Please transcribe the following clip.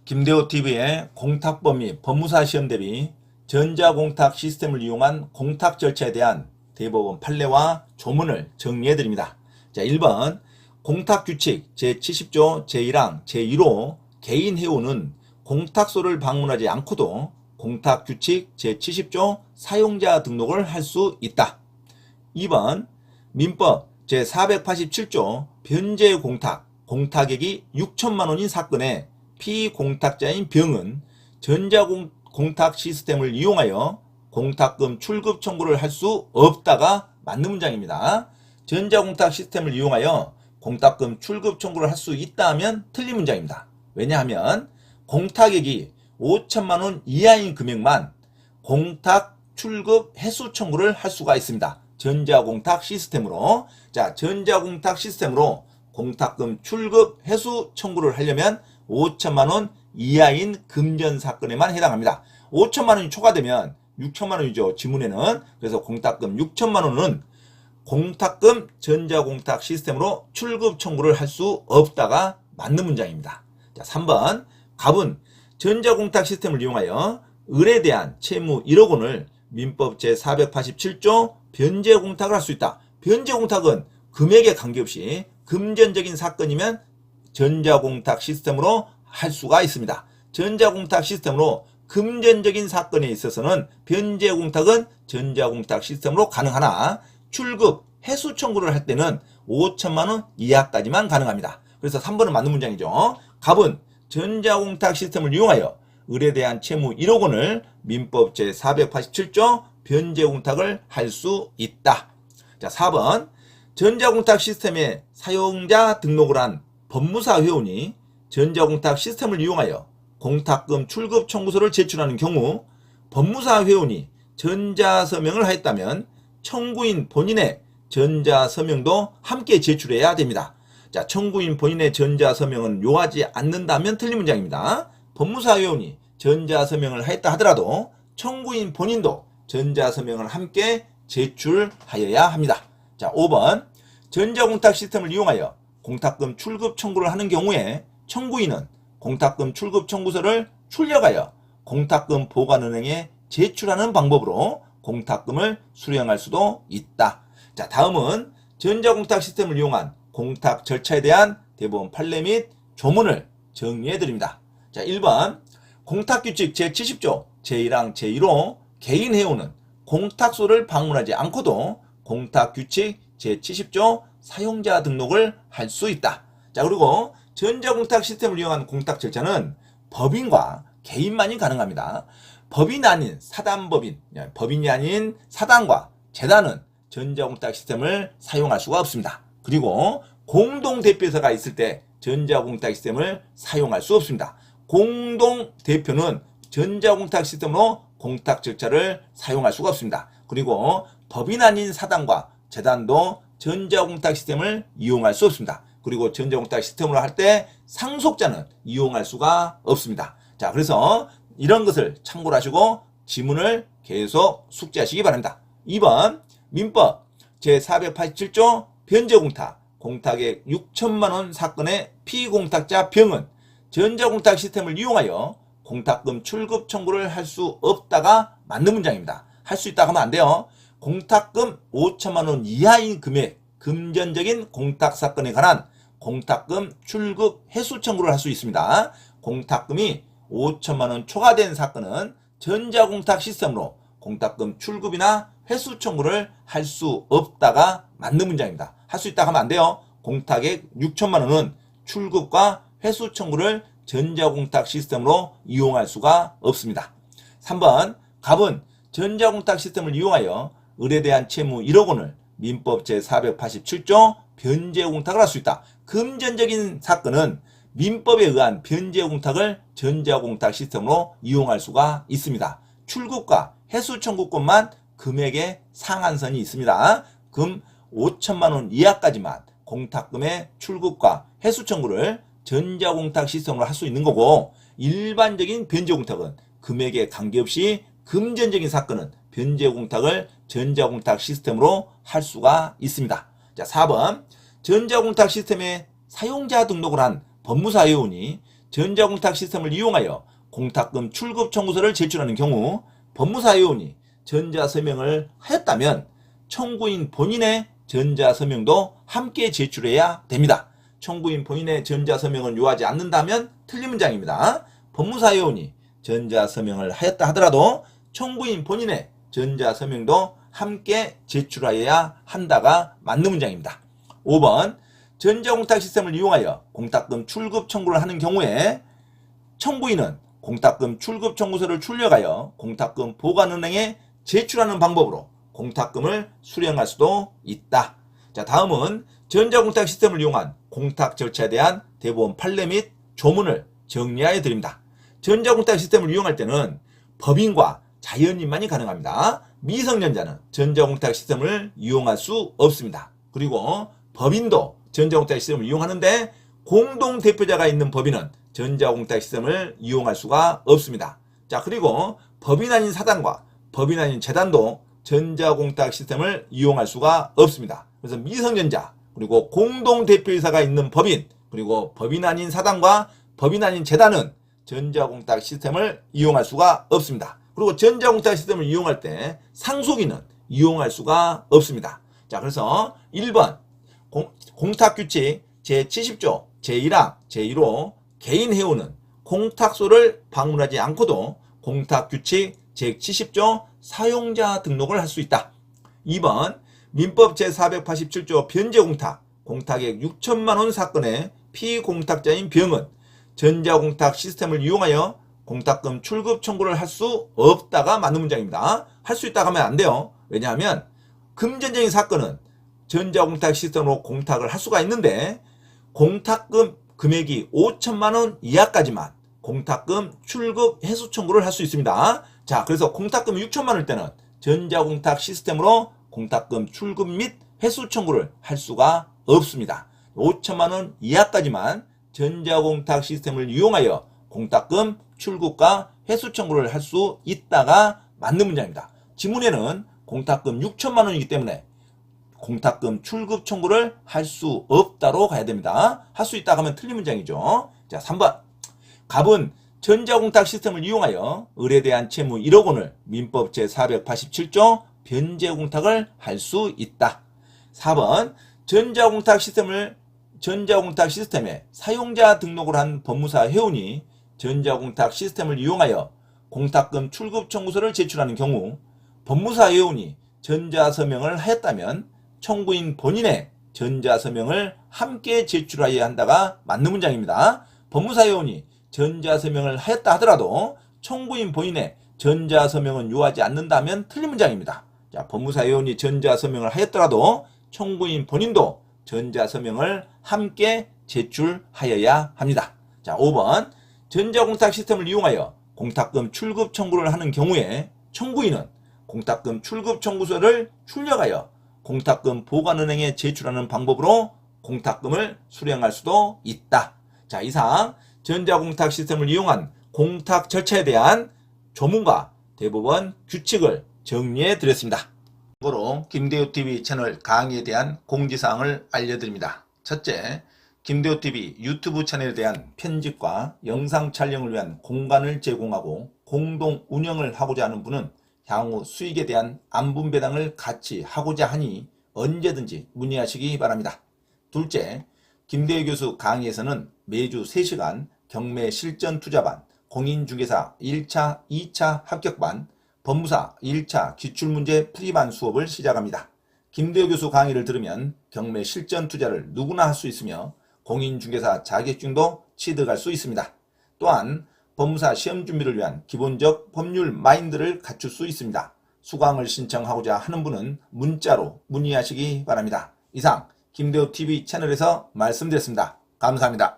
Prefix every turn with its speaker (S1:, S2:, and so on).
S1: 김대호TV의 공탁법 및 법무사 시험 대비 전자공탁 시스템을 이용한 공탁 절차에 대한 대법원 판례와 조문을 정리해드립니다. 자, 1번 공탁규칙 제70조 제1항 제1호 개인 회원은 공탁소를 방문하지 않고도 공탁규칙 제70조 사용자 등록을 할 수 있다. 2번 민법 제487조 변제공탁 공탁액이 6천만 원인 사건에 피공탁자인 병은 전자공탁 시스템을 이용하여 공탁금 출급 청구를 할 수 없다가 맞는 문장입니다. 전자공탁 시스템을 이용하여 공탁금 출급 청구를 할 수 있다 하면 틀린 문장입니다. 왜냐하면 공탁액이 5천만 원 이하인 금액만 공탁 출급 해수 청구를 할 수가 있습니다. 전자공탁 시스템으로. 자, 전자공탁 시스템으로 공탁금 출급 해수 청구를 하려면 5천만 원 이하인 금전 사건에만 해당합니다. 5천만 원이 초과되면 6천만 원이죠. 지문에는. 그래서 공탁금 6천만 원은 공탁금 전자공탁 시스템으로 출급 청구를 할 수 없다가 맞는 문장입니다. 자, 3번 갑은 전자공탁 시스템을 이용하여 을에 대한 채무 1억 원을 민법 제487조 변제공탁을 할 수 있다. 변제공탁은 금액에 관계없이 금전적인 사건이면 전자공탁 시스템으로 할 수가 있습니다. 전자공탁 시스템으로 금전적인 사건에 있어서는 변제공탁은 전자공탁 시스템으로 가능하나 출급 해수 청구를 할 때는 5천만 원 이하까지만 가능합니다. 그래서 3번은 맞는 문장이죠. 갑은 전자공탁 시스템을 이용하여 을에 대한 채무 1억 원을 민법 제487조 변제공탁을 할 수 있다. 자, 4번 전자공탁 시스템의 사용자 등록을 한 법무사 회원이 전자공탁 시스템을 이용하여 공탁금 출급 청구서를 제출하는 경우 법무사 회원이 전자서명을 하였다면 청구인 본인의 전자서명도 함께 제출해야 됩니다. 자, 청구인 본인의 전자서명은 요하지 않는다면 틀린 문장입니다. 법무사 회원이 전자서명을 하였다 하더라도 청구인 본인도 전자서명을 함께 제출하여야 합니다. 자, 5번 전자공탁 시스템을 이용하여 공탁금 출급 청구를 하는 경우에 청구인은 공탁금 출급 청구서를 출력하여 공탁금 보관은행에 제출하는 방법으로 공탁금을 수령할 수도 있다. 자, 다음은 전자공탁 시스템을 이용한 공탁 절차에 대한 대법원 판례 및 조문을 정리해 드립니다. 자, 1번 공탁규칙 제70조 제1항 제1호 개인 회원은 공탁소를 방문하지 않고도 공탁규칙 제70조 사용자 등록을 할 수 있다. 자, 그리고 전자공탁 시스템을 이용한 공탁 절차는 법인과 개인만이 가능합니다. 법인 아닌 사단법인, 법인이 아닌 사단과 재단은 전자공탁 시스템을 사용할 수가 없습니다. 그리고 공동대표사가 있을 때 전자공탁 시스템을 사용할 수 없습니다. 공동대표는 전자공탁 시스템으로 공탁 절차를 사용할 수가 없습니다. 그리고 법인 아닌 사단과 재단도 전자공탁 시스템을 이용할 수 없습니다. 그리고 전자공탁 시스템으로 할 때 상속자는 이용할 수가 없습니다. 자, 그래서 이런 것을 참고로 하시고 지문을 계속 숙지하시기 바랍니다. 2번 민법 제487조 변제공탁 공탁액 6천만 원 사건의 피공탁자 병은 전자공탁 시스템을 이용하여 공탁금 출급 청구를 할 수 없다가 맞는 문장입니다. 할 수 있다고 하면 안 돼요. 공탁금 5천만 원 이하인 금액, 금전적인 공탁 사건에 관한 공탁금 출급 해수 청구를 할 수 있습니다. 공탁금이 5천만 원 초과된 사건은 전자공탁 시스템으로 공탁금 출급이나 회수 청구를 할 수 없다가 맞는 문장입니다. 할 수 있다고 하면 안 돼요. 공탁액 6천만 원은 출급과 회수 청구를 전자공탁 시스템으로 이용할 수가 없습니다. 3번 갑은 전자공탁 시스템을 이용하여 을에 대한 채무 1억 원을 민법 제487조 변제공탁을 할 수 있다. 금전적인 사건은 민법에 의한 변제공탁을 전자공탁 시스템으로 이용할 수가 있습니다. 출급과 해수 청구권만 금액의 상한선이 있습니다. 금 5천만 원 이하까지만 공탁금의 출급과 해수 청구를 전자공탁 시스템으로 할 수 있는 거고, 일반적인 변제공탁은 금액에 관계없이 금전적인 사건은 변제공탁을 전자공탁 시스템으로 할 수가 있습니다. 자, 4번 전자공탁 시스템에 사용자 등록을 한 법무사 회원이 전자공탁 시스템을 이용하여 공탁금 출급 청구서를 제출하는 경우 법무사 요원이 전자서명을 하였다면 청구인 본인의 전자서명도 함께 제출해야 됩니다. 청구인 본인의 전자서명을 요하지 않는다면 틀린 문장입니다. 법무사 요원이 전자서명을 하였다 하더라도 청구인 본인의 전자서명도 함께 제출하여야 한다가 맞는 문장입니다. 5번 전자공탁 시스템을 이용하여 공탁금 출급 청구를 하는 경우에 청구인은 공탁금 출급 청구서를 출력하여 공탁금 보관은행에 제출하는 방법으로 공탁금을 수령할 수도 있다. 자, 다음은 전자공탁 시스템을 이용한 공탁 절차에 대한 대법원 판례 및 조문을 정리하여 드립니다. 전자공탁 시스템을 이용할 때는 법인과 자연인만이 가능합니다. 미성년자는 전자공탁 시스템을 이용할 수 없습니다. 그리고 법인도 전자공탁 시스템을 이용하는데 공동대표자가 있는 법인은 전자공탁 시스템을 이용할 수가 없습니다. 자, 그리고 법인 아닌 사단과 법인 아닌 재단도 전자공탁 시스템을 이용할 수가 없습니다. 그래서 미성년자 그리고 공동대표이사가 있는 법인 그리고 법인 아닌 사단과 법인 아닌 재단은 전자공탁 시스템을 이용할 수가 없습니다. 그리고 전자공탁 시스템을 이용할 때 상속인은 이용할 수가 없습니다. 자, 그래서 1번 공탁규칙 제70조 제1항 제1호 개인 회원은 공탁소를 방문하지 않고도 공탁규칙 제70조 사용자 등록을 할 수 있다. 2번 민법 제487조 변제공탁 공탁액 6천만원 사건의 피공탁자인 병은 전자공탁 시스템을 이용하여 공탁금 출급 청구를 할 수 없다가 맞는 문장입니다. 할 수 있다고 하면 안 돼요. 왜냐하면 금전적인 사건은 전자공탁 시스템으로 공탁을 할 수가 있는데 공탁금 금액이 5천만원 이하까지만 공탁금 출급 해소 청구를 할 수 있습니다. 자, 그래서 공탁금 6천만원일 때는 전자공탁 시스템으로 공탁금 출급 및 해소 청구를 할 수가 없습니다. 5천만원 이하까지만 전자공탁 시스템을 이용하여 공탁금 출급과 해소 청구를 할 수 있다가 맞는 문장입니다. 지문에는 공탁금 6천만원이기 때문에 공탁금 출급 청구를 할 수 없다로 가야 됩니다. 할 수 있다고 하면 틀린 문장이죠. 자, 3번 갑은 전자공탁 시스템을 이용하여 을에 대한 채무 1억 원을 민법 제487조 변제공탁을 할 수 있다. 4번 전자공탁 시스템에 사용자 등록을 한 법무사 회원이 전자공탁 시스템을 이용하여 공탁금 출급 청구서를 제출하는 경우 법무사 회원이 전자서명을 하였다면 청구인 본인의 전자서명을 함께 제출하여야 한다가 맞는 문장입니다. 법무사 회원이 전자서명을 하였다 하더라도 청구인 본인의 전자서명은 요하지 않는다면 틀린 문장입니다. 자, 법무사 회원이 전자서명을 하였더라도 청구인 본인도 전자서명을 함께 제출하여야 합니다. 자, 5번 전자공탁 시스템을 이용하여 공탁금 출급 청구를 하는 경우에 청구인은 공탁금 출급 청구서를 출력하여 공탁금 보관은행에 제출하는 방법으로 공탁금을 수령할 수도 있다. 자, 이상 전자공탁 시스템을 이용한 공탁 절차에 대한 조문과 대법원 규칙을 정리해 드렸습니다. 참고로 김대호TV 채널 강의에 대한 공지사항을 알려드립니다. 첫째, 김대호TV 유튜브 채널에 대한 편집과 영상 촬영을 위한 공간을 제공하고 공동 운영을 하고자 하는 분은 향후 수익에 대한 안분배당을 같이 하고자 하니 언제든지 문의하시기 바랍니다. 둘째, 김대호 교수 강의에서는 매주 3시간 경매 실전 투자반, 공인중개사 1차, 2차 합격반, 법무사 1차 기출문제 풀이반 수업을 시작합니다. 김대호 교수 강의를 들으면 경매 실전 투자를 누구나 할 수 있으며 공인중개사 자격증도 취득할 수 있습니다. 또한 법무사 시험 준비를 위한 기본적 법률 마인드를 갖출 수 있습니다. 수강을 신청하고자 하는 분은 문자로 문의하시기 바랍니다. 이상 김대호TV 채널에서 말씀드렸습니다. 감사합니다.